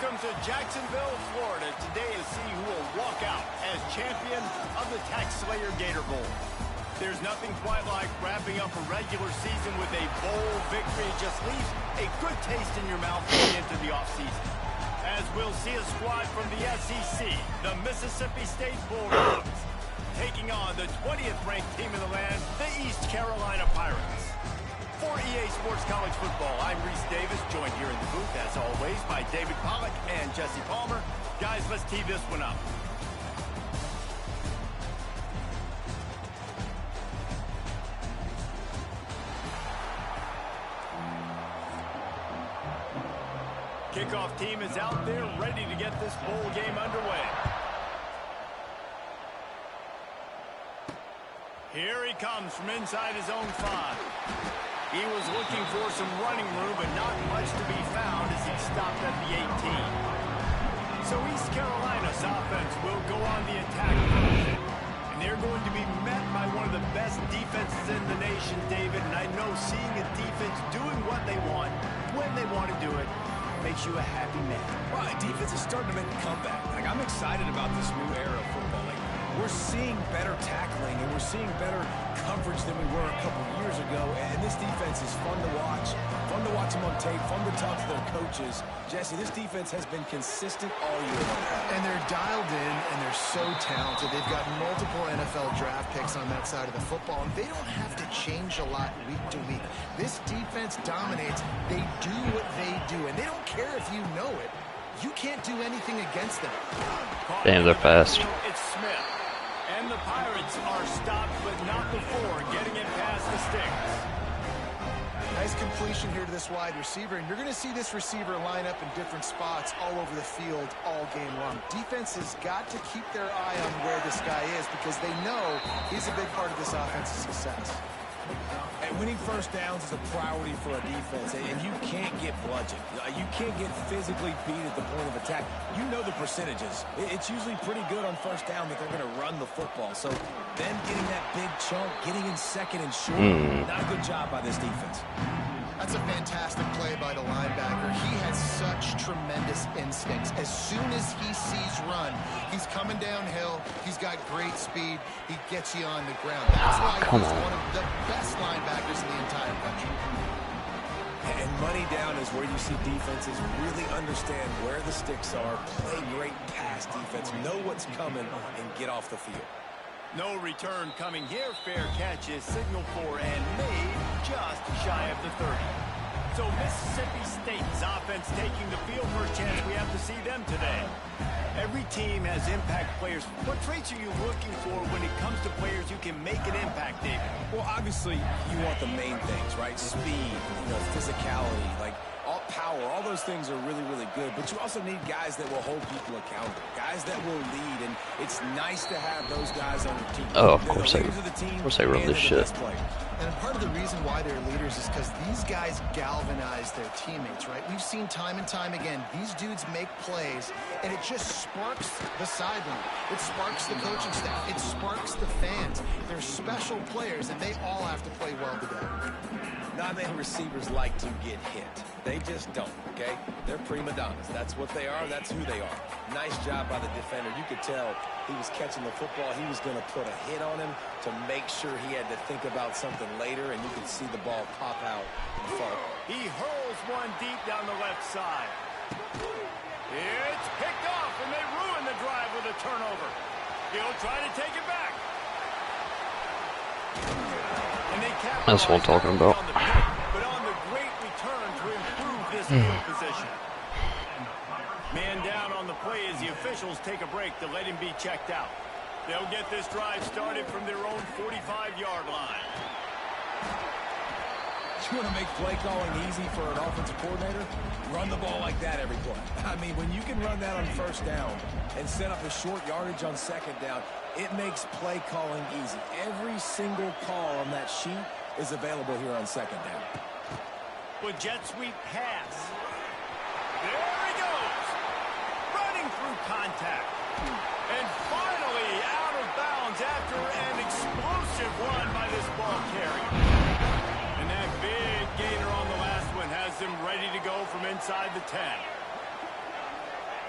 Welcome to Jacksonville, Florida. Today to see who will walk out as champion of the Tax Slayer Gator Bowl. There's nothing quite like wrapping up a regular season with a bowl victory. It just leaves a good taste in your mouth going into the offseason. As we'll see a squad from the SEC, the Mississippi State Bulldogs, taking on the 20th ranked team in the land, the East Carolina Pirates. For EA Sports College Football, I'm Reese Davis, joined here in the booth, as always, by David Pollack and Jesse Palmer. Guys, let's tee this one up. Kickoff team is out there, ready to get this bowl game underway. Here he comes from inside his own 5. He was looking for some running room, but not much to be found as he stopped at the 18. So East Carolina's offense will go on the attack. And they're going to be met by one of the best defenses in the nation, David. And I know seeing a defense doing what they want, when they want to do it, makes you a happy man. Well, defense is starting to make a comeback. Like, I'm excited about this new era of football. Like, we're seeing better tackling, and we're seeing better coverage than we were a couple of years ago. And this defense is fun to watch them on tape, fun to talk to their coaches. Jesse, this defense has been consistent all year long. And they're dialed in, and they're so talented. They've got multiple NFL draft picks on that side of the football, and they don't have to change a lot week to week. This defense dominates. They do what they do, and they don't care if you know it. You can't do anything against them. Damn, they're fast. It's Smith. And the Pirates are stopped, but not before getting it past the sticks. Nice completion here to this wide receiver, and you're going to see this receiver line up in different spots all over the field all game long. Defense has got to keep their eye on where this guy is because they know he's a big part of this offense's success. And winning first downs is a priority for a defense, and you can't get bludgeoned. You can't get physically beat at the point of attack. You know the percentages. It's usually pretty good on first down that they're going to run the football. So them getting that big chunk, getting in second and short, not a good job by this defense. That's a fantastic play by the linebacker. He has such tremendous instincts. As soon as he sees run, he's coming downhill. He's got great speed. He gets you on the ground. That's why he's one of the best linebackers in the entire country. And money down is where you see defenses really understand where the sticks are, play great pass defense, know what's coming, and get off the field. No return coming here. Fair catch is signaled for and made just shy of the 30. So Mississippi State's offense taking the field. First chance we have to see them today. Every team has impact players. What traits are you looking for when it comes to players who can make an impact, David? Well, obviously, you want the main things, right? Speed, physicality, like all power, all those things are really, really good. But you also need guys that will hold people accountable, guys that will lead, and it's nice to have those guys on your team. Oh, of course I wrote this shit. And part of the reason why they're leaders is because these guys galvanize their teammates, right? We've seen time and time again, these dudes make plays, and it just sparks the sideline. It sparks the coaching staff. It sparks the fans. They're special players, and they all have to play well together. Not many receivers like to get hit. They just don't, okay? They're prima donnas. That's what they are. That's who they are. Nice job by the defender. You could tell he was catching the football. He was going to put a hit on him to make sure he had to think about something later, and you could see the ball pop out and fall. He hurls one deep down the left side. It's picked off, and they ruin the drive with a turnover. He'll try to take it back. That's what I'm talking about. But on the great return to improve this field position. Man down on the play as the officials take a break to let him be checked out. They'll get this drive started from their own 45-yard line. You want to make play calling easy for an offensive coordinator? Run the ball like that every play. I mean, when you can run that on first down and set up a short yardage on second down, it makes play calling easy. Every single call on that sheet is available here on second down. With jet sweep pass. There he goes. Running through contact. And finally out of bounds after an explosive run by this ball carrier. And that big gainer on the last one has them ready to go from inside the 10.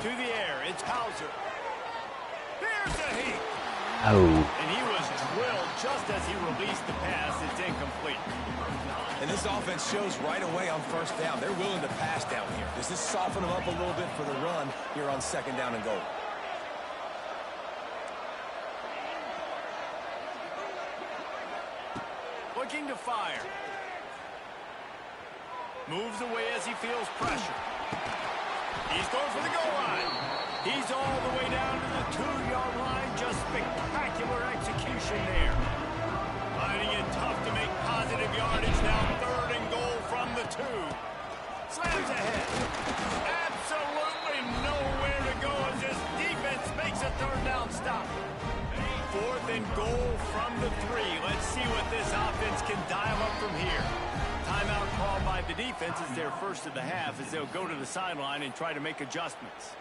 To the air, it's Hauser. Here's a heat. Oh. And he was drilled just as he released the pass. It's incomplete. And this offense shows right away on first down. They're willing to pass down here. Does this soften them up a little bit for the run here on second down and goal? Looking to fire. Moves away as he feels pressure. He's going for the goal line. He's all the way down to the 2-yard line. Just spectacular execution there. Finding it tough to make positive yardage now. 3rd and goal from the 2. Slams ahead. Absolutely nowhere to go as this defense makes a 3rd down stop. 4th and goal from the 3. Let's see what this offense can dial up from here. Timeout called by the defense is their first of the half as they'll go to the sideline and try to make adjustments.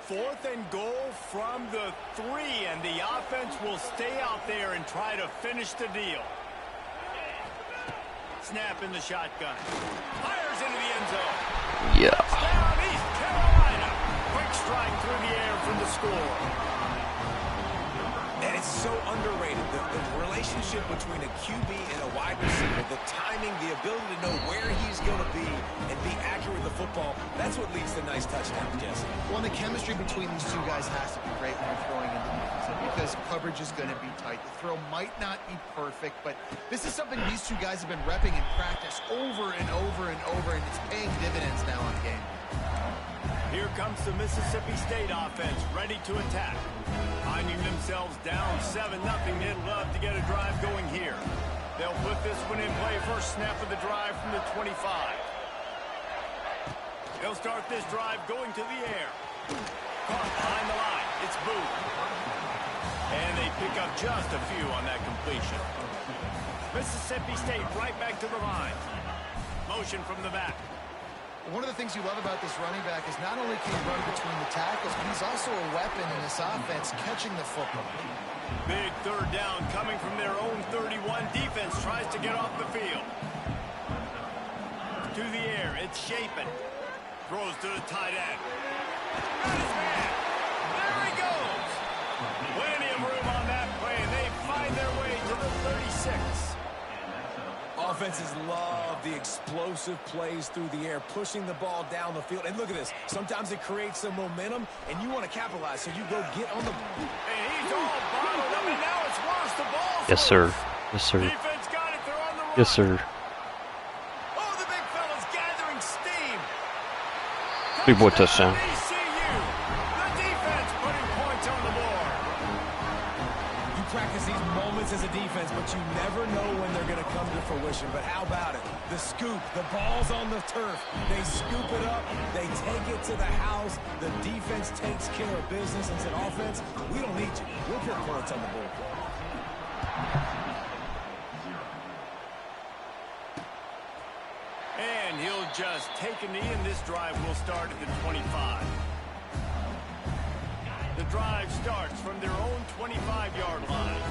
4th and goal from the 3, and the offense will stay out there and try to finish the deal. Snap in the shotgun. Fires into the end zone. Yeah. Down East Carolina. Quick strike through the air for the score. And it's so underrated, the relationship between a QB and a wide receiver, the timing, the ability to know where he's going to be and be accurate with the football, that's what leads to nice touchdowns, Jesse. Well, and the chemistry between these two guys has to be great when you're throwing into the end zone because coverage is going to be tight. The throw might not be perfect, but this is something these two guys have been repping in practice over and over and over, and it's paying dividends now on the game. Here comes the Mississippi State offense, ready to attack. Finding themselves down 7-0, they'd love to get a drive going here. They'll put this one in play. First snap of the drive from the 25. They'll start this drive going to the air. Caught behind the line. It's Booth. And they pick up just a few on that completion. Mississippi State right back to the line. Motion from the back. One of the things you love about this running back is not only can he run between the tackles, but he's also a weapon in this offense catching the football. Big 3rd down coming from their own 31. Defense tries to get off the field. To the air, it's Shapen. Throws to the tight end. Got his man. There he goes. Plenty of room on that play, and they find their way to the 36. Offenses love the explosive plays through the air, pushing the ball down the field. And look at this. Sometimes it creates some momentum, and you want to capitalize, so you go get on the... And he's all bottled up, and now it's worse. The ball... Yes, sir. Yes, sir. Defense got it. They're on the run. Yes, sir. Oh, the big fella's gathering steam. Big boy touchdown. ECU. The defense putting points on the board. You practice these moments as a defense, but you never know when they're going to come to fruition. But how about it? The scoop, the ball's on the turf. They scoop it up. They take it to the house. The defense takes care of business and said, offense, we don't need you. We'll put points on the board. And he'll just take a knee, and this drive will start at the 25. The drive starts from their own 25-yard line.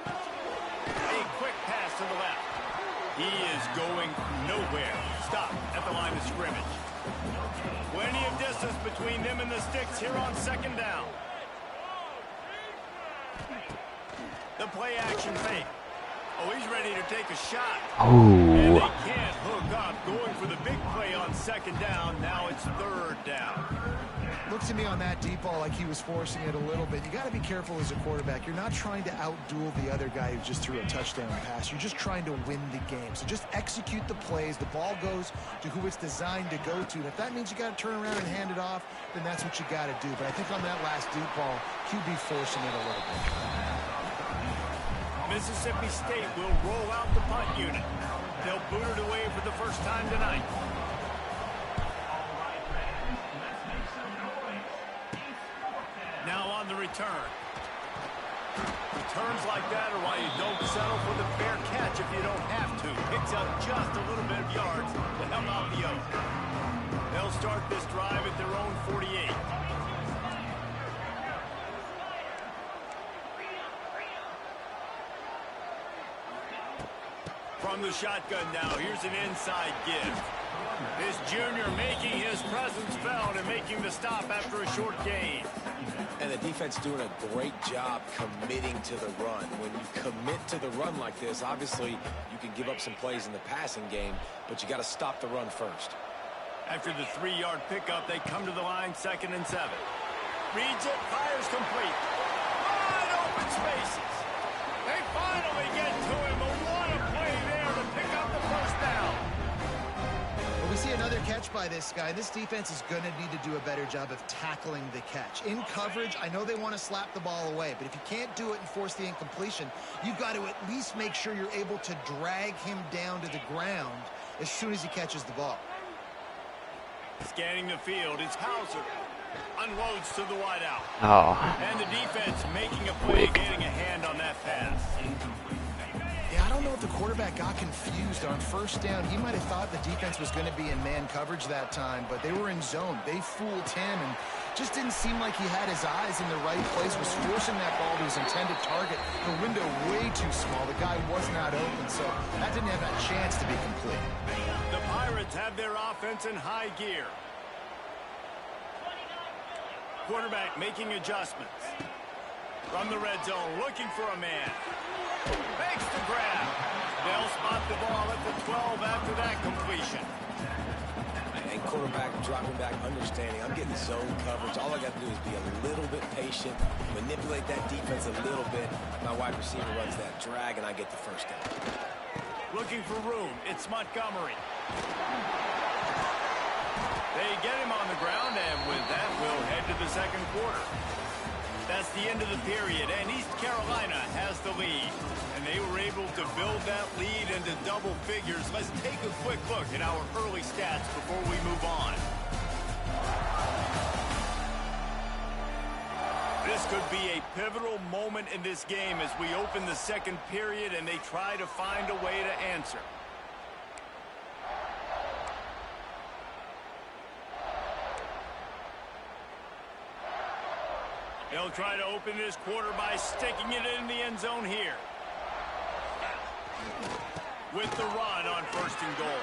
A quick pass to the left. He is going nowhere. Stop at the line of scrimmage. Plenty of distance between them and the sticks here on second down. The play action fake. Oh, he's ready to take a shot. And they Oh. can't hook up. Going for the big play on second down. Now it's 3rd down. Looks to me on that deep ball like he was forcing it a little bit. You got to be careful as a quarterback. You're not trying to outduel the other guy who just threw a touchdown pass. You're just trying to win the game. So just execute the plays. The ball goes to who it's designed to go to. And if that means you got to turn around and hand it off, then that's what you got to do. But I think on that last deep ball, QB forcing it a little bit. Mississippi State will roll out the punt unit. They'll boot it away for the first time tonight. Now on the return. Returns like that are why you don't settle for the fair catch if you don't have to. Picks up just a little bit of yards to help out the oath. They'll start this drive at their own 48. From the shotgun now, here's an inside give. This junior making his presence felt and making the stop after a short gain. And the defense doing a great job committing to the run. When you commit to the run like this, obviously you can give up some plays in the passing game, but you got to stop the run first. After the 3-yard pickup, they come to the line, 2nd and 7. Reads it, fires complete. Wide open spaces. They finally get to him, but what a play there to pick up the first down. Well, we see another catch by this guy. This defense is going to need to do a better job of tackling the catch. In coverage, I know they want to slap the ball away, but if you can't do it and force the incompletion, you've got to at least make sure you're able to drag him down to the ground as soon as he catches the ball. Scanning the field, it's Hauser. Unloads to the wideout. Oh. And the defense making a play, getting a hand on that pass. Yeah, I don't know if the quarterback got confused on first down. He might have thought the defense was going to be in man coverage that time, but they were in zone. They fooled him and just didn't seem like he had his eyes in the right place, was forcing that ball to his intended target. The window way too small. The guy was not open, so that didn't have a chance to be complete. The Pirates have their offense in high gear. Quarterback making adjustments. From the red zone, looking for a man. Makes the grab. They'll spot the ball at the 12 after that completion. And quarterback dropping back, understanding I'm getting zone coverage. All I got to do is be a little bit patient, manipulate that defense a little bit. My wide receiver runs that drag, and I get the first down. Looking for room. It's Montgomery. They get him on the ground, and with that, we'll head to the second quarter. That's the end of the period, and East Carolina has the lead. And they were able to build that lead into double figures. Let's take a quick look at our early stats before we move on. This could be a pivotal moment in this game as we open the second period and they try to find a way to answer. They'll try to open this quarter by sticking it in the end zone here. With the run on 1st and goal.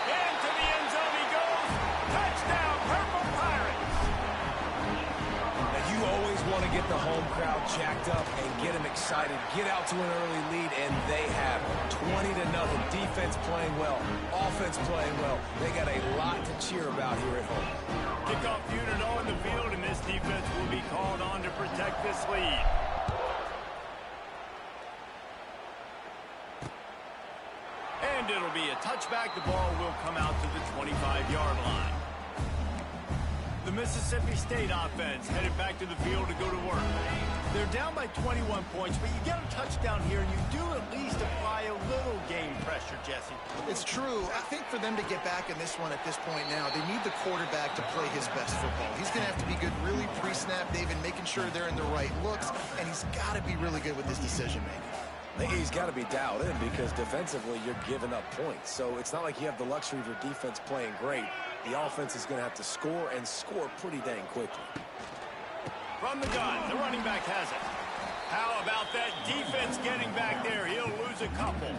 Into the end zone he goes. Touchdown, Purple Pirates. Now you always want to get the home crowd jacked up and get them excited. Get out to an early lead, and they have 20-0. Defense playing well. Offense playing well. They got a lot to cheer about here at home. Kickoff unit on the field, and this defense will be called on to protect this lead. And it'll be a touchback. The ball will come out to the 25-yard line. The Mississippi State offense headed back to the field to go to work. They're down by 21 points, but you get a touchdown here, and you do at least apply a little game pressure, Jesse. It's true. I think for them to get back in this one at this point now, they need the quarterback to play his best football. He's going to have to be good really pre-snap, David, making sure they're in the right looks, and he's got to be really good with his decision-making. He's got to be dialed in because defensively you're giving up points. So it's not like you have the luxury of your defense playing great. The offense is going to have to score and score pretty dang quickly. From the gun, the running back has it. How about that defense getting back there? He'll lose a couple.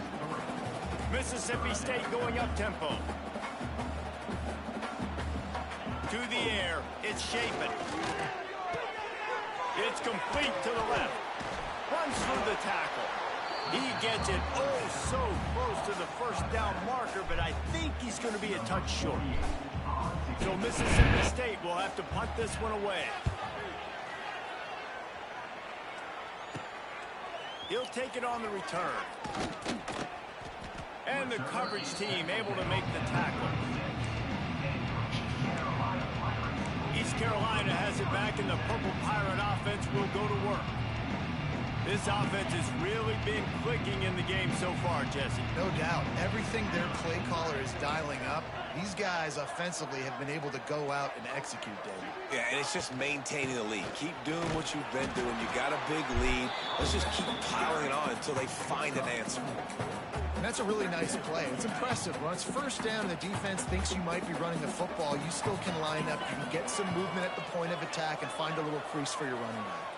Mississippi State going up-tempo. To the air, it's Chapin. It's complete to the left. Runs through the tackle. He gets it so close to the first down marker, but I think he's going to be a touch short. So Mississippi State will have to punt this one away. He'll take it on the return. And the coverage team able to make the tackle. East Carolina has it back, and the Purple Pirate offense will go to work. This offense has really been clicking in the game so far, Jesse. No doubt. Everything their play caller is dialing up, these guys offensively have been able to go out and execute, David. Yeah, and it's just maintaining the lead. Keep doing what you've been doing. You got a big lead. Let's just keep piling it on until they find an answer. And that's a really nice play. It's impressive. When it's first down and the defense thinks you might be running the football, you still can line up. You can get some movement at the point of attack and find a little crease for your running back.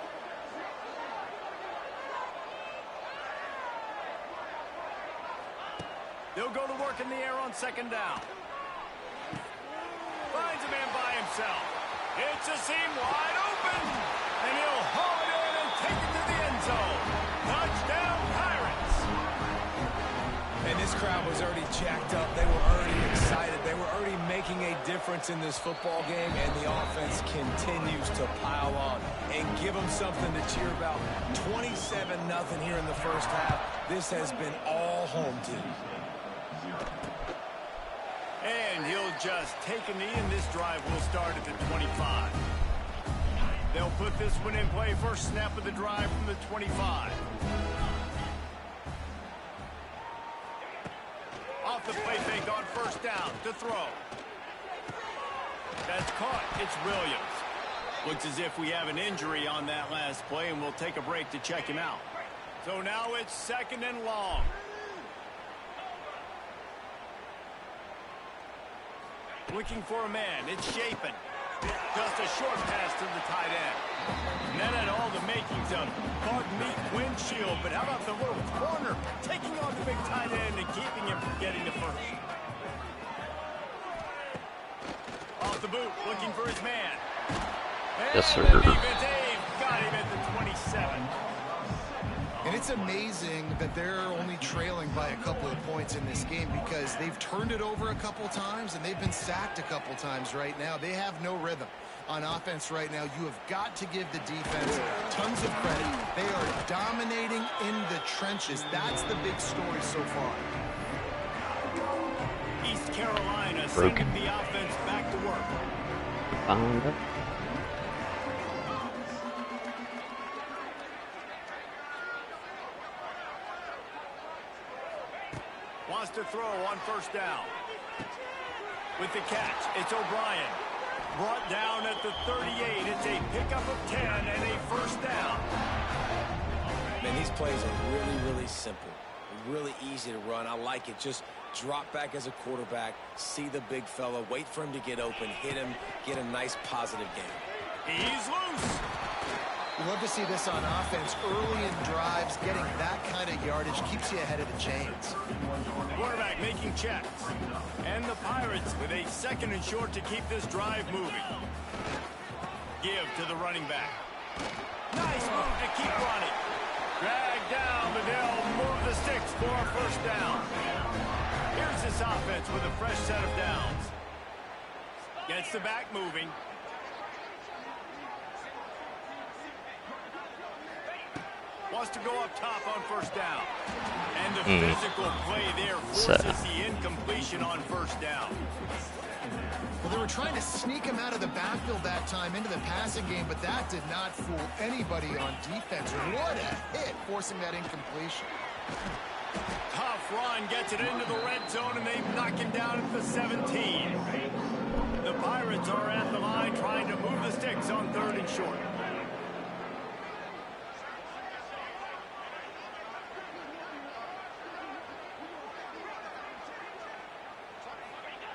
They'll go to work in the air on second down. himself. It's a seam wide open. And he'll haul it in and take it to the end zone. Touchdown, Pirates. And this crowd was already jacked up. They were already excited. They were already making a difference in this football game, and the offense continues to pile on and give them something to cheer about. 27-0 here in the first half. This has been all home team. And he'll just take a knee, and this drive will start at the 25. They'll put this one in play. First snap of the drive from the 25. Off the play fake on first down to throw. That's caught. It's Williams. Looks as if we have an injury on that last play, and we'll take a break to check him out. So now it's 2nd and long. Looking for a man. It's Shapen. Just a short pass to the tight end. And that had all the makings of hard meat windshield. But how about the little corner taking on the big tight end and keeping him from getting the first? Off the boot, looking for his man. Yes, sir. And the defense got him at the 27. And it's amazing that they're only trailing by a couple of points in this game because they've turned it over a couple times and they've been sacked a couple times right now. They have no rhythm on offense right now. You have got to give the defense tons of credit. They are dominating in the trenches. That's the big story so far. East Carolina sending the offense back to work. Found it. Wants to throw on first down. With the catch, it's O'Brien. Brought down at the 38. It's a pickup of 10 and a first down. Man, these plays are really, really simple. Really easy to run. I like it. Just drop back as a quarterback, see the big fella, wait for him to get open, hit him, get a nice positive game. He's loose. You love to see this on offense. Early in drives, getting that kind of yardage keeps you ahead of the chains. Quarterback making checks. And the Pirates with a 2nd and short to keep this drive moving. Give to the running back. Nice move to keep running. Drag down, but they'll move the sticks for a first down. Here's this offense with a fresh set of downs. Gets the back moving. Wants to go up top on first down. And the physical play there forces the incompletion on first down. Well, they were trying to sneak him out of the backfield that time into the passing game, but that did not fool anybody on defense. What a hit, forcing that incompletion. Tough run, gets it into the red zone, and they knock him down at the 17. The Pirates are at the line trying to move the sticks on 3rd and short.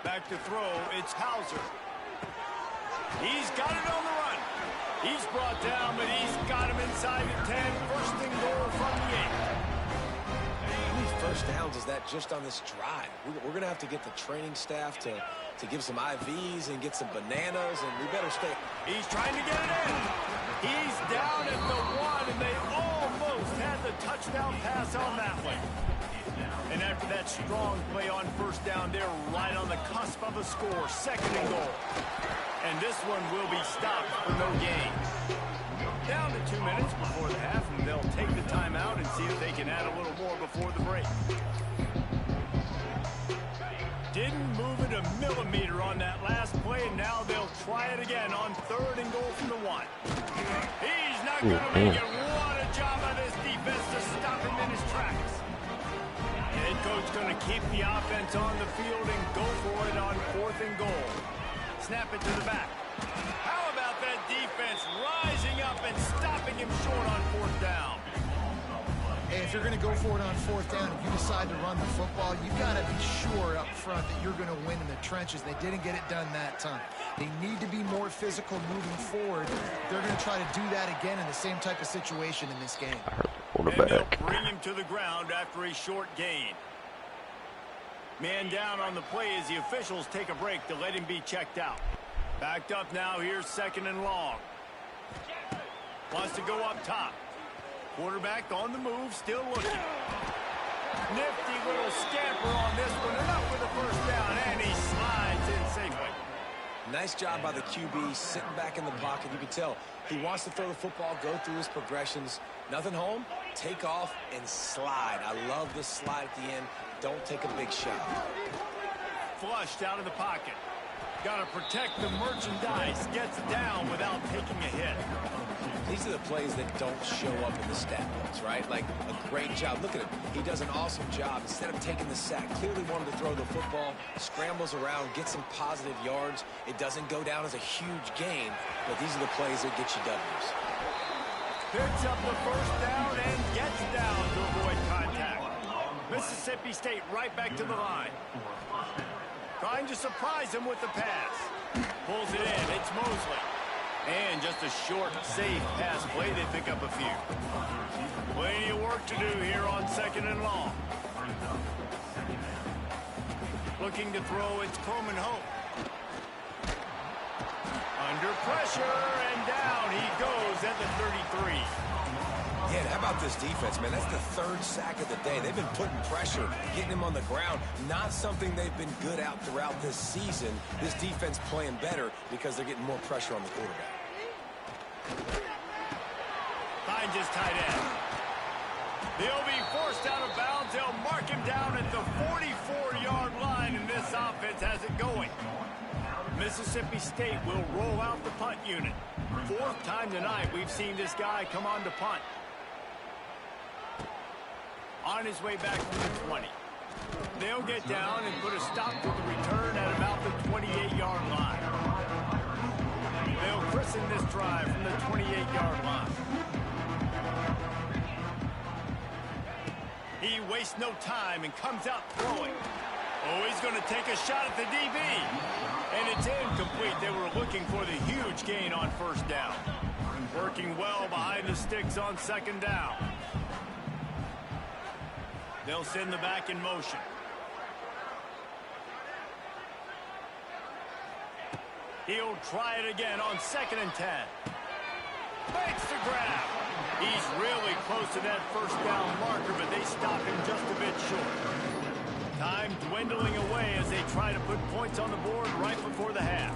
Back to throw, it's Hauser. He's got it on the run. He's brought down, but he's got him inside the 10. First and goal from the 8. How many first downs is that just on this drive? We're going to have to get the training staff to give some IVs and get some bananas, and we better stay. He's trying to get it in. He's down at the 1, and they almost had the touchdown pass on that one. And after that strong play on first down, they're right on the cusp of a score. 2nd and goal. And this one will be stopped for no gain. Down to 2 minutes before the half, and they'll take the timeout and see if they can add a little more before the break. Didn't move it a millimeter on that last play, and now they'll try it again on 3rd and goal from the 1. He's not going to make it. What a job by this defense to stop him in his tracks. Head coach going to keep the offense on the field and go for it on 4th and goal. Snap it to the back. How about that defense rising up and stopping him short on 4th down? Hey, if you're going to go for it on 4th down, if you decide to run the football, you've got to be sure up front that you're going to win in the trenches. They didn't get it done that time. They need to be more physical moving forward. They're going to try to do that again in the same type of situation in this game. And they'll bring him to the ground after a short gain. Man down on the play as the officials take a break to let him be checked out. Backed up now. Here's 2nd and long. Wants to go up top. Quarterback on the move, still looking. Nifty little scamper on this one. Enough for the first down, and he slides in safely. Nice job by the QB, sitting back in the pocket. You can tell he wants to throw the football, go through his progressions. Nothing home, take off and slide. I love the slide at the end. Don't take a big shot. Flushed out of the pocket. Got to protect the merchandise. Gets down without taking a hit. These are the plays that don't show up in the stat books, right? Like a great job. Look at him. He does an awesome job. Instead of taking the sack, clearly wanted to throw the football, scrambles around, gets some positive yards. It doesn't go down as a huge gain, but these are the plays that get you W's. Picks up the first down and gets down to avoid contact. Mississippi State right back to the line. Trying to surprise him with the pass. Pulls it in. It's Mosley. And just a short, safe pass play. They pick up a few. Plenty of work to do here on 2nd and long. Looking to throw, it's Coleman Hope. Under pressure, and down he goes at the 33. Yeah, how about this defense, man? That's the 3rd sack of the day. They've been putting pressure, getting him on the ground. Not something they've been good at throughout this season. This defense playing better because they're getting more pressure on the quarterback. Finds his tight end. He'll be forced out of bounds. They'll mark him down at the 44-yard line, and this offense has it going. Mississippi State will roll out the punt unit. 4th time tonight we've seen this guy come on to punt. On his way back from the 20. They'll get down and put a stop to the return at about the 28-yard line. They'll christen this drive from the 28-yard line. He wastes no time and comes out throwing. Oh, he's going to take a shot at the DB. And it's incomplete. They were looking for the huge gain on 1st down. Working well behind the sticks on 2nd down. They'll send the back in motion. He'll try it again on 2nd and 10. Makes the grab. He's really close to that 1st down marker, but they stop him just a bit short. Time dwindling away as they try to put points on the board right before the half.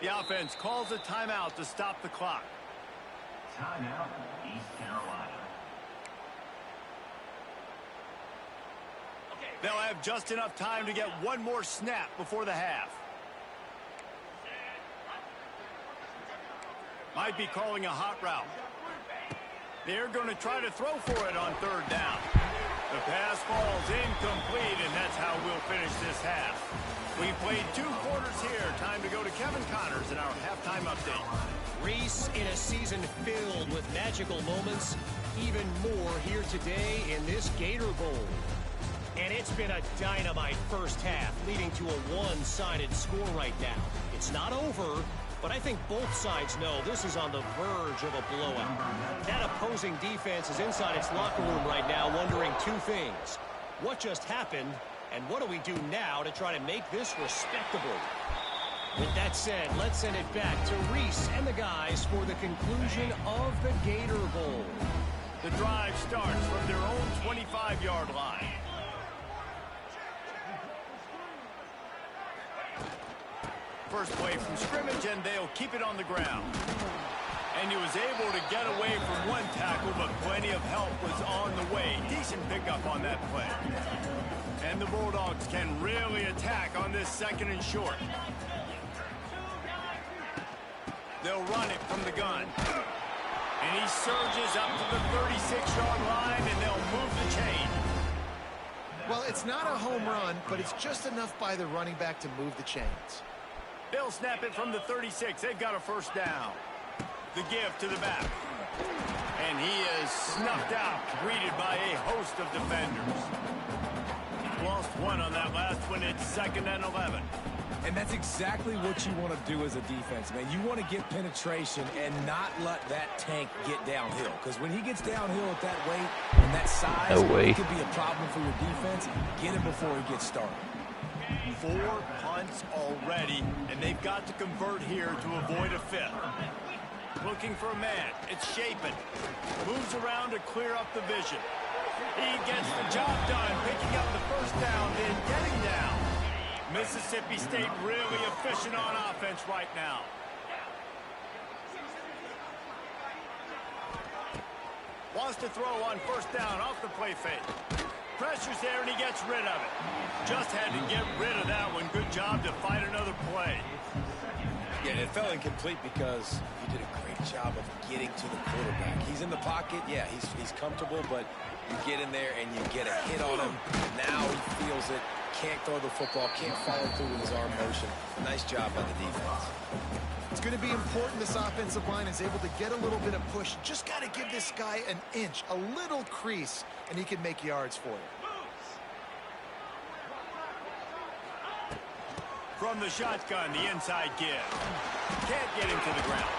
The offense calls a timeout to stop the clock. Timeout, East Carolina. They'll have just enough time to get one more snap before the half. Might be calling a hot route. They're going to try to throw for it on 3rd down. The pass falls incomplete, and that's how we'll finish this half. We played 2 quarters here. Time to go to Kevin Connors in our halftime update. Reese, in a season filled with magical moments, even more here today in this Gator Bowl. And it's been a dynamite first half, leading to a one-sided score right now. It's not over, but I think both sides know this is on the verge of a blowout. That opposing defense is inside its locker room right now wondering 2 things. What just happened, and what do we do now to try to make this respectable? With that said, let's send it back to Reese and the guys for the conclusion of the Gator Bowl. The drive starts from their own 25-yard line. First play from scrimmage, and they'll keep it on the ground. And he was able to get away from one tackle, but plenty of help was on the way. Decent pickup on that play. And the Bulldogs can really attack on this 2nd and short. They'll run it from the gun. And he surges up to the 36-yard line, and they'll move the chain. Well, it's not a home run, but it's just enough by the running back to move the chains. They'll snap it from the 36. They've got a 1st down. The give to the back. And he is snuffed out, greeted by a host of defenders. Lost one on that last one. It's 2nd and 11. And that's exactly what you want to do as a defense, man. You want to get penetration and not let that tank get downhill. Because when he gets downhill at that weight and that size, it could be a problem for your defense. Get him before he gets started. 4 punts already, and they've got to convert here to avoid a 5th. Looking for a man. It's Shapen. Moves around to clear up the vision. He gets the job done, picking up the first down, then getting down. Mississippi State really efficient on offense right now. Wants to throw on first down off the play fake. Pressure's there, and he gets rid of it. Just had to get rid of that one. Good job to find another play. Yeah, it fell incomplete because he did a great job of getting to the quarterback. He's in the pocket. Yeah, he's comfortable, but you get in there and you get a hit on him. Now he feels it. Can't throw the football, can't follow through with his arm motion. Nice job by the defense. It's going to be important this offensive line is able to get a little bit of push. Just got to give this guy an inch, a little crease, and he can make yards for you. From the shotgun, the inside give. Can't get him to the ground.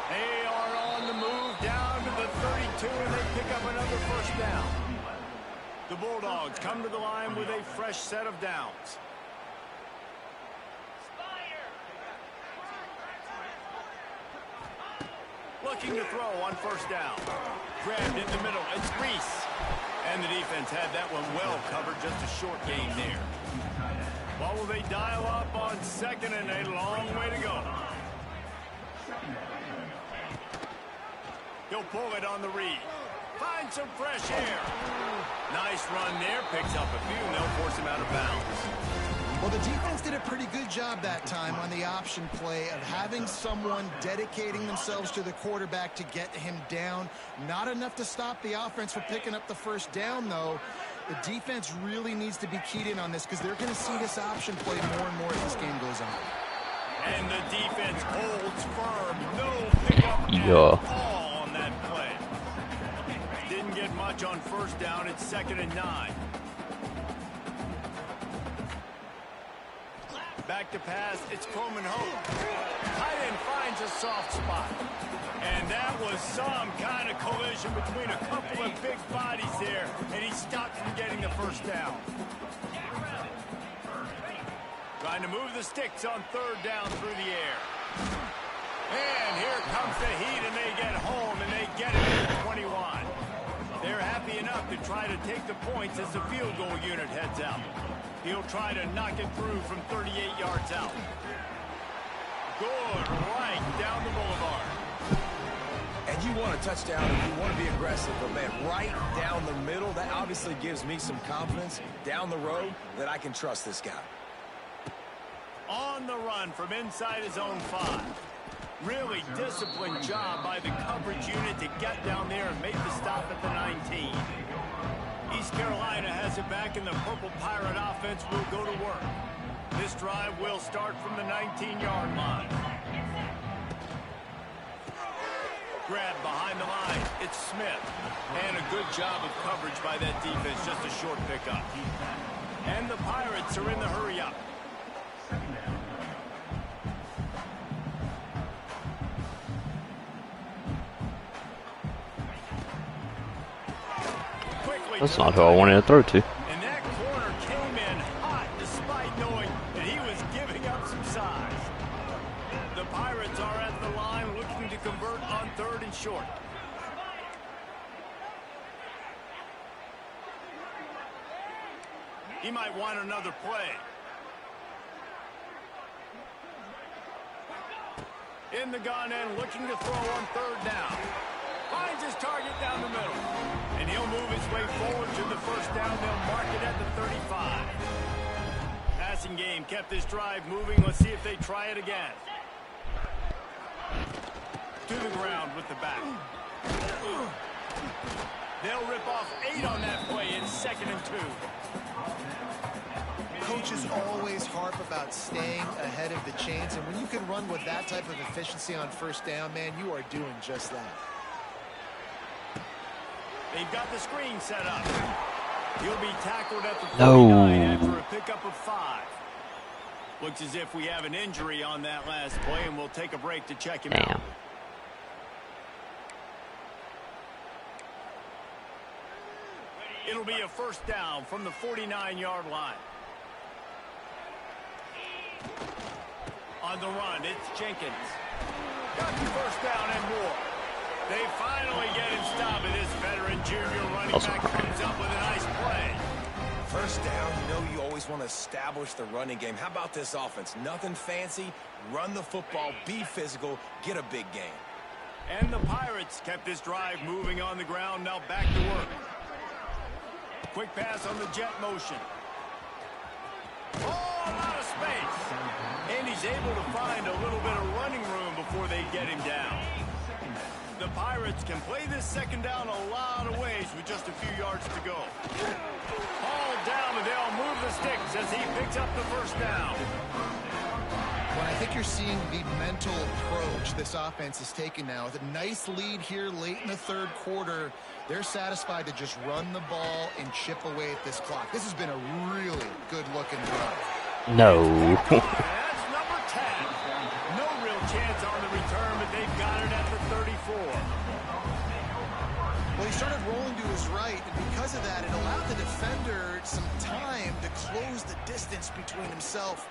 They are on the move down to the 32, and they pick up another first down. The Bulldogs come to the line with a fresh set of downs. Looking to throw on first down. Grabbed in the middle. It's Reese. And the defense had that one well covered. Just a short gain there. What will they dial up on second and a long way to go? He'll pull it on the read. Find some fresh air. Nice run there. Picks up a few, and they'll force him out of bounds. Well, the defense did a pretty good job that time on the option play of having someone dedicating themselves to the quarterback to get him down. Not enough to stop the offense from picking up the first down, though. The defense really needs to be keyed in on this because they're going to see this option play more and more as this game goes on. And the defense holds firm. No pickup at all on that play. Didn't get much on first down. It's 2nd and 9. Back to pass. It's Coleman Hope. Tight end finds a soft spot. And that was some kind of collision between a couple of big bodies there, and he stopped from getting the first down. Trying to move the sticks on 3rd down through the air. And here comes the heat, and they get home, and they get it at the 21. They're happy enough to try to take the points as the field goal unit heads out. He'll try to knock it through from 38 yards out. Good right down the boulevard. And you want a touchdown and you want to be aggressive, but man, right down the middle, that obviously gives me some confidence down the road that I can trust this guy. On the run from inside his own 5. Really disciplined job by the coverage unit to get down there and make the stop at the 19. East Carolina has it back, and the Purple Pirate offense will go to work. This drive will start from the 19-yard line. Grabbed behind the line. It's Smith. And a good job of coverage by that defense. Just a short pickup. And the Pirates are in the hurry-up. That's not who I wanted to throw to. And that corner came in hot despite knowing that he was giving up some size. The Pirates are at the line looking to convert on 3rd and short. He might want another play. In the gun end, looking to throw on 3rd down. Finds his target down the middle. And he'll move his way forward to the first down. They'll mark it at the 35. Passing game kept this drive moving. Let's see if they try it again. To the ground with the back. They'll rip off 8 on that play. It's 2nd and 2. Coaches always harp about staying ahead of the chains, and when you can run with that type of efficiency on first down, man, you are doing just that. They've got the screen set up. He'll be tackled at the 49 after a pickup of 5. Looks as if we have an injury on that last play, and we'll take a break to check him Damn. out. It'll be a first down from the 49-yard line. On the run, it's Jenkins. Got the first down and more. They finally get him stopped, and this veteran junior running back comes up with a nice play. First down, you know you always want to establish the running game. How about this offense? Nothing fancy. Run the football, be physical, get a big gain. And the Pirates kept this drive moving on the ground. Now back to work. Quick pass on the jet motion. Oh, a lot of space. And he's able to find a little bit of running room before they get him down. The Pirates can play this second down a lot of ways with just a few yards to go. All down, and they'll move the sticks as he picks up the first down. Well, I think you're seeing the mental approach this offense is taking now. With a nice lead here late in the third quarter, they're satisfied to just run the ball and chip away at this clock. This has been a really good-looking drive. No. That's number 10. No real chance on the return, but they've got it at the 34. Well, he started rolling to his right, and because of that, it allowed the defender some time to close the distance between himself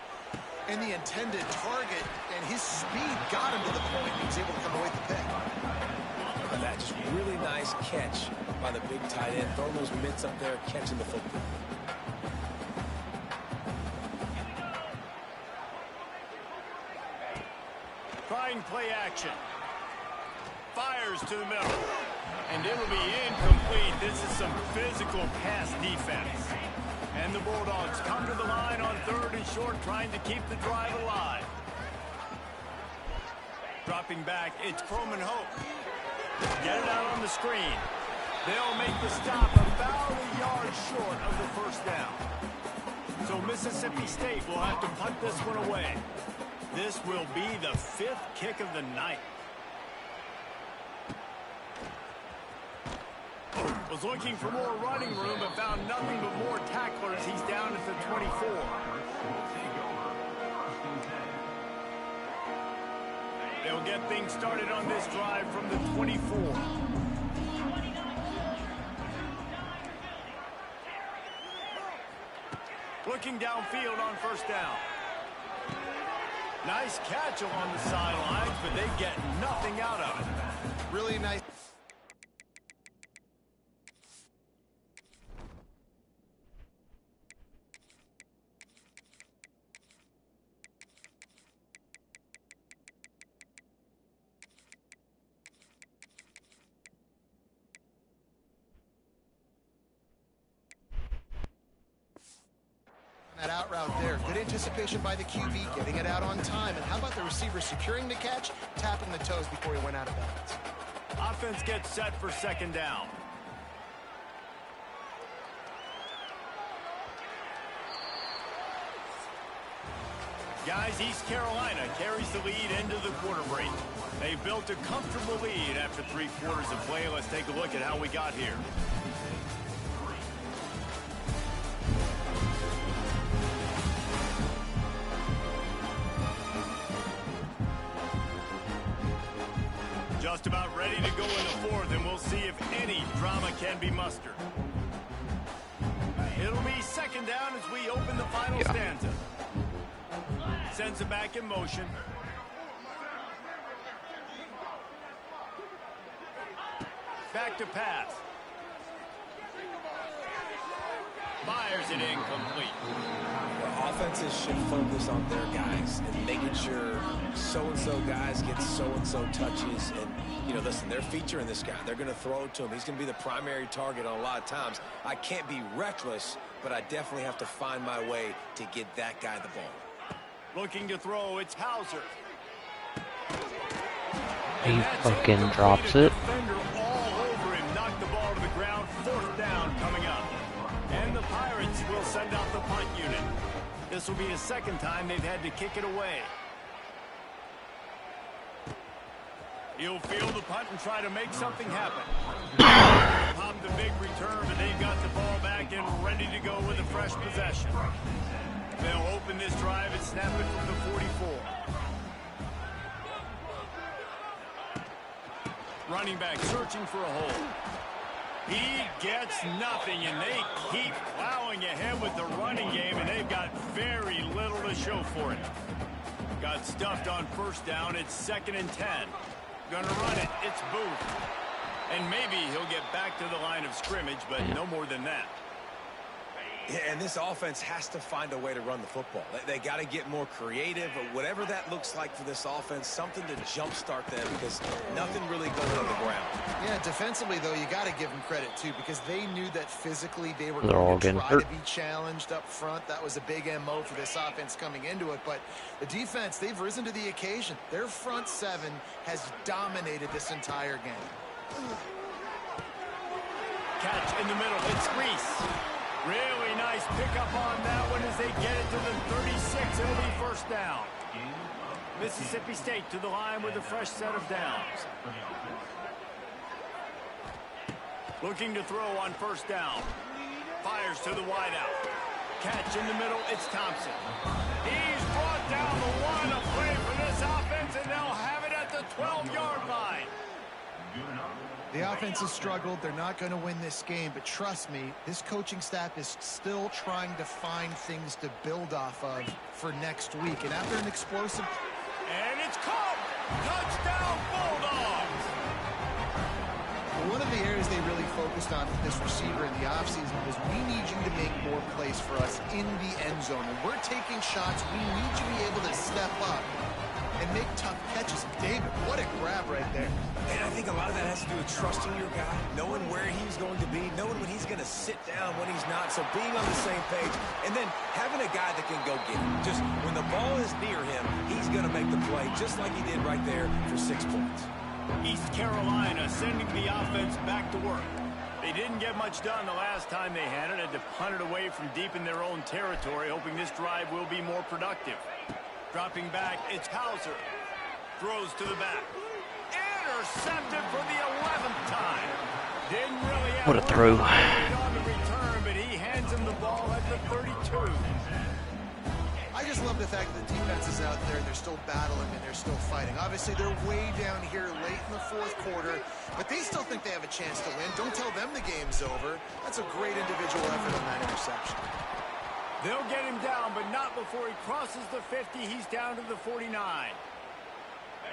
and the intended target, and his speed got him to the point he was able to come away with the pick. And that just really nice catch by the big tight end. Throwing those mitts up there, catching the football. Trying play action. Fires to the middle. And it'll be incomplete. This is some physical pass defense. And the Bulldogs come to the line on third and short, trying to keep the drive alive. Dropping back, it's Croman Hope. Get it out on the screen. They'll make the stop about a yard short of the first down. So Mississippi State will have to punt this one away. This will be the 5th kick of the night. Was looking for more running room, but found nothing but more tacklers. He's down at the 24. They'll get things started on this drive from the 24. Looking downfield on first down. Nice catch along the sidelines, but they get nothing out of it. Really nice. That out route there. Good anticipation by the QB, getting it out on time. And how about the receiver securing the catch, tapping the toes before he went out of bounds? Offense gets set for second down. Guys, East Carolina carries the lead into the quarter break. They built a comfortable lead after 3 quarters of play. Let's take a look at how we got here. Just about ready to go in the fourth, and we'll see if any drama can be mustered. It'll be second down as we open the final stanza. Sends it back in motion. Back to pass. Fires it incomplete. The offenses should focus on their guys and making sure so-and-so guys get so-and-so touches. And, you know, listen, they're featuring this guy. They're going to throw it to him. He's going to be the primary target on a lot of times. I can't be reckless, but I definitely have to find my way to get that guy the ball. Looking to throw, it's Hauser. He fucking drops it. Defender all over him, knocked the ball to the ground. 4th down coming up. And the Pirates will send out the punt unit. This will be the second time they've had to kick it away. He'll field the punt and try to make something happen. Pop the big return, but they've got the ball back and ready to go with a fresh possession. They'll open open this drive and snap it from the 44. Running back searching for a hole. He gets nothing, and they keep plowing ahead with the running game, and they've got very little to show for it. Got stuffed on first down. It's 2nd and 10. Gonna run it. It's Booth. And maybe he'll get back to the line of scrimmage, but no more than that. Yeah, and this offense has to find a way to run the football. They got to get more creative, or whatever that looks like for this offense, something to jumpstart them, because nothing really going on the ground. Yeah, defensively, though, you got to give them credit, too, because they knew that physically they were They're all going to getting try hurt. to be challenged up front. That was a big MO for this offense coming into it. But the defense, they've risen to the occasion. Their front seven has dominated this entire game. Catch in the middle. It's Reese. Really nice pickup on that one as they get it to the 36. It'll be first down. Mississippi State to the line with a fresh set of downs. Looking to throw on first down. Fires to the wideout. Catch in the middle. It's Thompson. He's brought down the one. A play for this offense, and they'll have it at the 12-yard line. The offense has struggled. They're not going to win this game, but trust me, this coaching staff is still trying to find things to build off of for next week. And after an explosive... And it's caught! Touchdown, Bulldogs! One of the areas they really focused on with this receiver in the offseason was, we need you to make more plays for us in the end zone. When we're taking shots, we need you to be able to step up and make tough catches. David, what a grab right there. And I think a lot of that has to do with trusting your guy, knowing where he's going to be, knowing when he's going to sit down, when he's not. So being on the same page, and then having a guy that can go get him. Just when the ball is near him, he's going to make the play, just like he did right there for 6 points. East Carolina sending the offense back to work. They didn't get much done the last time they had it. Had to punt it away from deep in their own territory, hoping this drive will be more productive. Dropping back, it's Hauser. Throws to the back. Intercepted for the 11th time. Didn't really have What a throw. on the return, but he hands him the ball at the 32. I just love the fact that the defense is out there, they're still battling and they're still fighting. Obviously, they're way down here late in the fourth quarter, but they still think they have a chance to win. Don't tell them the game's over. That's a great individual effort on that interception. They'll get him down, but not before he crosses the 50. He's down to the 49.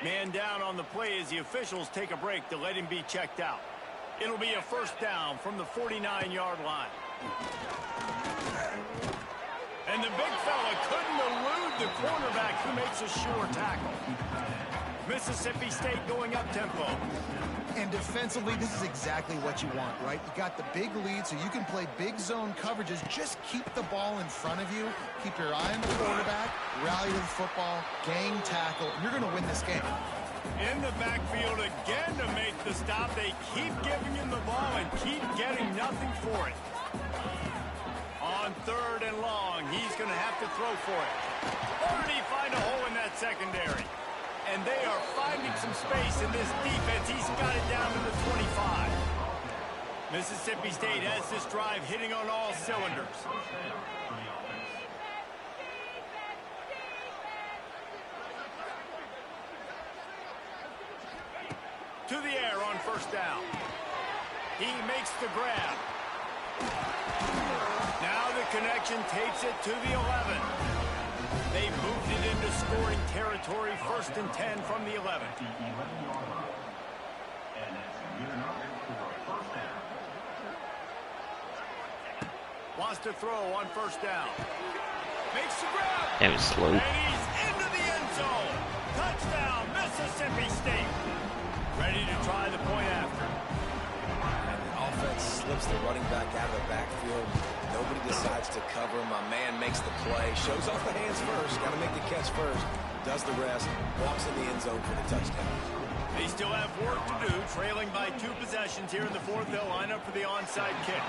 Man down on the play as the officials take a break to let him be checked out. It'll be a first down from the 49-yard line. And the big fella couldn't elude the cornerback, who makes a sure tackle. Mississippi State going up-tempo. And defensively, this is exactly what you want, right? You got the big lead, so you can play big zone coverages. Just keep the ball in front of you. Keep your eye on the quarterback. Rally to the football. Gang tackle. And you're going to win this game. In the backfield again to make the stop. They keep giving him the ball and keep getting nothing for it. On 3rd and long, he's going to have to throw for it. Or did he find a hole in that secondary? And they are finding some space in this defense. He's got it down to the 25. Mississippi State has this drive hitting on all cylinders. To the air on first down. He makes the grab. Now the connection takes it to the 11. They moved it into scoring territory, 1st and 10 from the 11. Wants to throw on first down. Makes the grab. That was slow. And he's into the end zone. Touchdown, Mississippi State. Ready to try the point after. And the offense slips the running back out of the backfield. Nobody decides to cover him. My man makes the play. Shows off the hands first. Got to make the catch first. Does the rest. Walks in the end zone for the touchdown. They still have work to do, trailing by 2 possessions here in the 4th. They'll line up for the onside kick.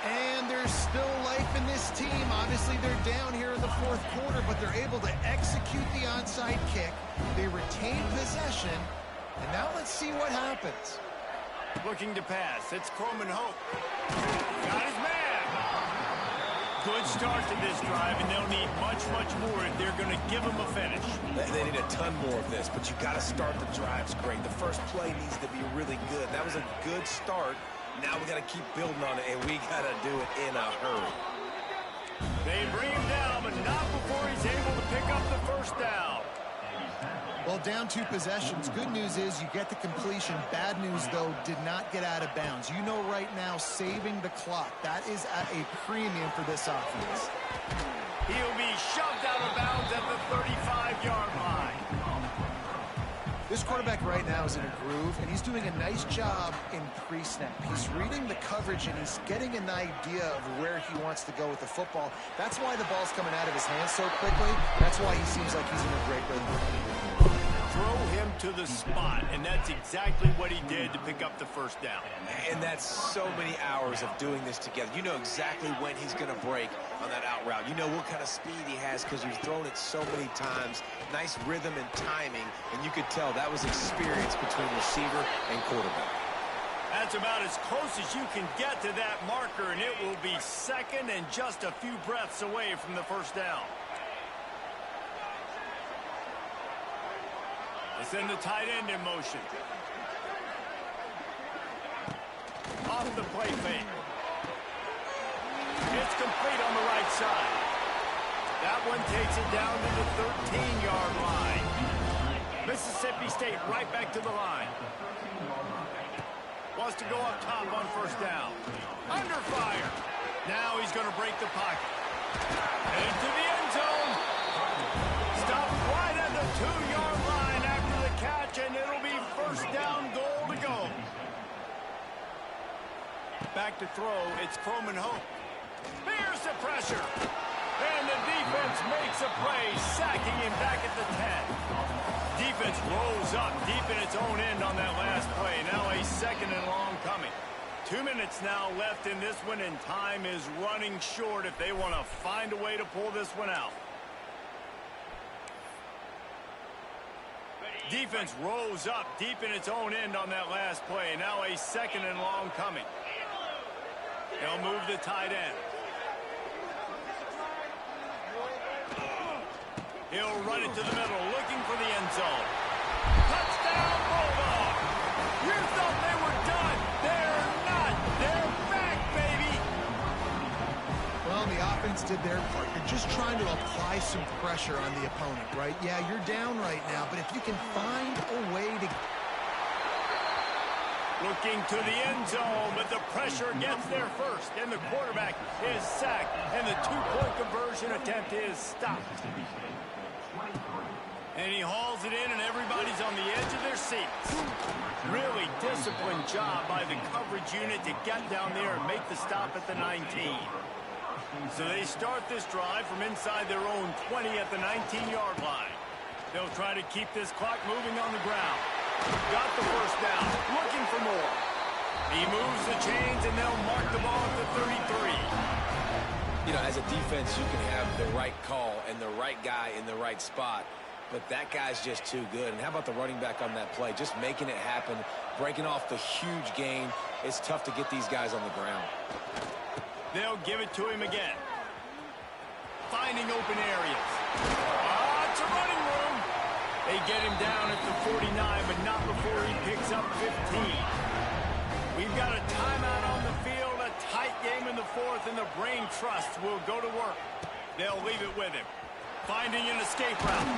And there's still life in this team. Obviously, they're down here in the 4th quarter, but they're able to execute the onside kick. They retain possession. And now let's see what happens. Looking to pass. It's Coleman Hope. Got his man. Good start to this drive, and they'll need much, much more if they're going to give them a finish. They need a ton more of this, but you got to start the drives great. The first play needs to be really good. That was a good start. Now we got to keep building on it, and we got to do it in a hurry. They bring him down, but not before he's able to pick up the first down. Well, down 2 possessions. Good news is you get the completion. Bad news, though, did not get out of bounds. You know right now, saving the clock. That is at a premium for this offense. He'll be shoved out of bounds at the 35-yard line. This quarterback right now is in a groove, and he's doing a nice job in pre-snap. He's reading the coverage, and he's getting an idea of where he wants to go with the football. That's why the ball's coming out of his hands so quickly. That's why he seems like he's in a great rhythm. Throw him to the spot, and that's exactly what he did to pick up the first down. And that's so many hours of doing this together. You know exactly when he's going to break on that out route. You know what kind of speed he has because you've thrown it so many times. Nice rhythm and timing, and you could tell that was experience between receiver and quarterback. That's about as close as you can get to that marker, and it will be second and just a few breaths away from the first down. They send the tight end in motion. Off the play fake. It's complete on the right side. That one takes it down to the 13-yard line. Mississippi State right back to the line. Wants to go up top on first down. Under fire. Now he's going to break the pocket. Into the end zone. Stopped right at the 2-yard line after the catch, and it'll be first down, goal to go. Back to throw. It's Croman Hope. Here's the pressure. And the defense makes a play, sacking him back at the 10. Defense rolls up deep in its own end on that last play. Now a second and long coming. 2 minutes now left in this one, and time is running short if they want to find a way to pull this one out. Defense rolls up deep in its own end on that last play. Now a second and long coming. They'll move the tight end. He'll run it to the middle, looking for the end zone. Touchdown, Bulldog! You thought they were done. They're not. They're back, baby! Well, the offense did their part. You're just trying to apply some pressure on the opponent, right? Yeah, you're down right now, but if you can find a way to... Looking to the end zone, but the pressure gets there first, and the quarterback is sacked, and the two-point conversion attempt is stopped. And he hauls it in, and everybody's on the edge of their seats. Really disciplined job by the coverage unit to get down there and make the stop at the 19. So they start this drive from inside their own 20 at the 19-yard line. They'll try to keep this clock moving on the ground. Got the first down, looking for more. He moves the chains, and they'll mark the ball at the 33. You know, as a defense, you can have the right call and the right guy in the right spot, but that guy's just too good. And how about the running back on that play? Just making it happen, breaking off the huge gain. It's tough to get these guys on the ground. They'll give it to him again. Finding open areas. It's a running room. They get him down at the 49, but not before he picks up 15. We've got a timeout on the field, a tight game in the fourth, and the brain trust will go to work. They'll leave it with him. Finding an escape route.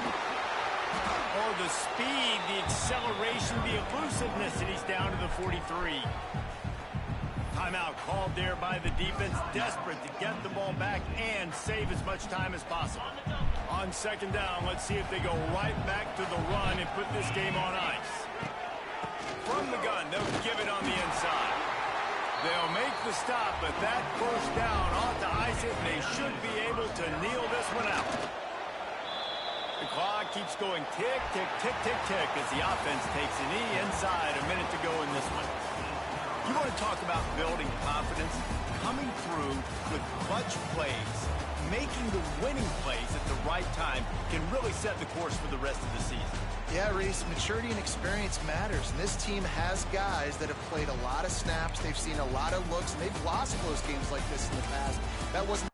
Oh, the speed, the acceleration, the elusiveness, and he's down to the 43. Timeout called there by the defense, desperate to get the ball back and save as much time as possible. On second down, let's see if they go right back to the run and put this game on ice. From the gun, they'll give it on the inside. They'll make the stop, but that first down ought to ice it, and they should be able to kneel this one out. The clock keeps going tick, tick, tick, tick, tick as the offense takes a knee inside. A minute to go in this one. You want to talk about building confidence? Coming through with clutch plays, making the winning plays at the right time can really set the course for the rest of the season. Yeah, Reese, maturity and experience matters. And this team has guys that have played a lot of snaps. They've seen a lot of looks, and they've lost close games like this in the past. That wasn't